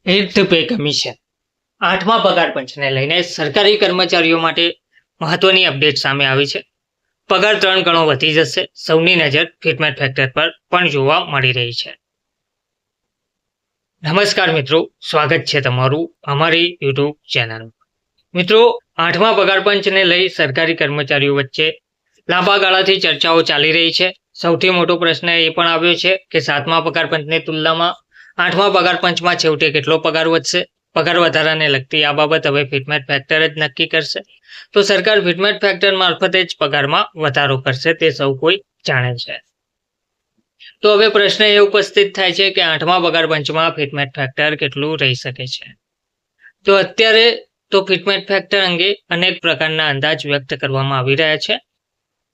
Eighth pay commission 8મા પગાર પંચને લઈને સરકારી કર્મચારીઓ માટે મહત્વની અપડેટ સામે આવી છે. પગાર 3 ગણો વધી જશે. સૌની નજર ફિટમેટ ફેક્ટર પર પણ જોવા મળી રહી છે. નમસ્કાર મિત્રો, સ્વાગત છે તમારું અમારી યુટ્યુબ ચેનલ. મિત્રો, 8મા પગાર પંચને લઈ સરકારી કર્મચારીઓ વચ્ચે લાંબા ગાળાથી ચર્ચાઓ ચાલી રહી છે. સૌથી મોટો પ્રશ્ન એ પણ આવ્યો છે કે 7મા પગાર પંચની તુલનામાં 8મા પગાર પંચમાં છેવટે કેટલો પગાર વધશે. પગાર વધારાને લગતી આ બાબત હવે ફિટમેટ ફેક્ટર જ નક્કી કરશે. તો સરકાર ફિટમેટ ફેક્ટર મારફતે જ પગારમાં વધારો કરશે તે સૌ કોઈ જાણે છે. તો હવે પ્રશ્ન એ ઉપસ્થિત થાય છે કે 8મા પગાર પંચમાં ફિટમેટ ફેક્ટર કેટલું રહી શકે છે. તો અત્યારે તો ફિટમેટ ફેક્ટર અંગે અનેક પ્રકારના અંદાજ વ્યક્ત કરવામાં આવી રહ્યા છે,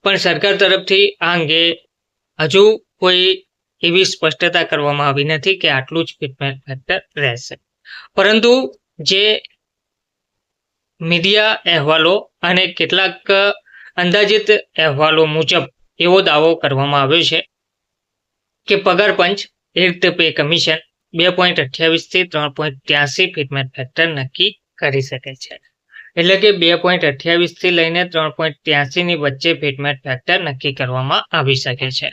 પણ સરકાર તરફથી આ અંગે હજુ કોઈ એવી સ્પષ્ટતા કરવામાં આવી નથી કે આટલું જ ફિટમેટ ફેક્ટર રહેશે. પરંતુ જે મીડિયા અહેવાલો અને કેટલાક અંદાજિત અહેવાલો મુજબ એવો દાવો કરવામાં આવ્યો છે કે પગાર પંચ એઇથ પે કમિશન 2.28 થી 3.83 ફિટમેટ ફેક્ટર નક્કી કરી શકે છે. એટલે કે 2.28 થી લઈને 3.83 ની વચ્ચે ફિટમેટ ફેક્ટર નક્કી કરવામાં આવી શકે છે.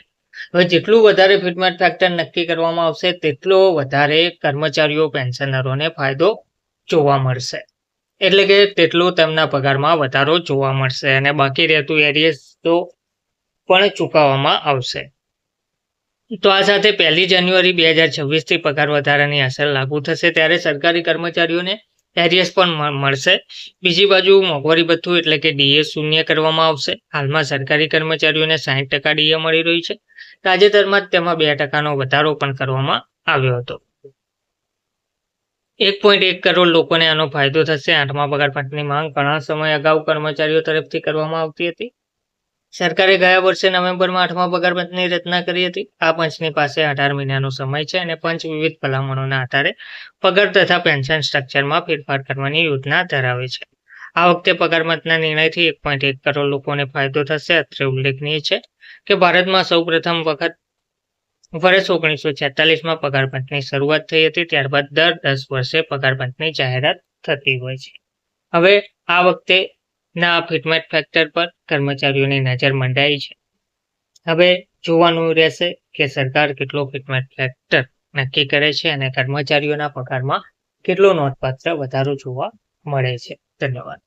હવે જેટલું વધારે ફિટમેટ ફેક્ટર નક્કી કરવામાં આવશે તેટલો વધારે કર્મચારીઓ પેન્શનરોને ફાયદો જોવા મળશે. એટલે કે તેટલો તેમના પગારમાં વધારો જોવા મળશે અને બાકી રહેતું એરિયસ તો પણ ચૂકવવામાં આવશે. તો આ સાથે 1 જાન્યુઆરી 2026 થી પગાર વધારાની અસર લાગુ થશે, ત્યારે સરકારી કર્મચારીઓને એરિયસ પણ મળશે. બીજી બાજુ મોંઘવારી ભથ્થું એટલે કે ડીએ શૂન્ય કરવામાં આવશે. હાલમાં સરકારી કર્મચારીઓને 60% ડીએ મળી રહ્યું છે. તાજેતરમાં જ તેમાં 2%નો વધારો પણ કરવામાં આવ્યો હતો. 1.1 કરોડ લોકોને આનો ફાયદો થશે. 8મા પગાર પંચની માંગ ઘણા સમય અગાઉ કર્મચારીઓ તરફથી કરવામાં આવતી હતી. સરકારે ગયા વર્ષે નવેમ્બરમાં 8મા પગાર પંચની રચના કરી હતી. આ પંચની પાસે 18 મહિનાનો સમય છે અને પંચ વિવિધ ભલામણોના આધારે પગાર તથા પેન્શન સ્ટ્રક્ચરમાં ફેરફાર કરવાની યોજના ધરાવે છે. આ વખતે પગાર પંચના નિર્ણયથી 1.1 કરોડ લોકોને ફાયદો થશે. અત્રે ઉલ્લેખનીય છે કે ભારતમાં સૌ પ્રથમ વખત વર્ષ 1946માં પગાર પંચની શરૂઆત થઈ હતી. ત્યારબાદ દર 10 વર્ષે પગાર પંચની જાહેરાત થતી હોય છે. હવે આ વખતે ના ફિટમેટ ફેક્ટર પર કર્મચારીઓની નજર મંડાઈ છે. હવે જોવાનું રહેશે કે સરકાર કેટલો ફિટમેટ ફેક્ટર નક્કી કરે છે અને કર્મચારીઓના પગારમાં કેટલો નોંધપાત્ર વધારો જોવા મળે છે. ધન્યવાદ.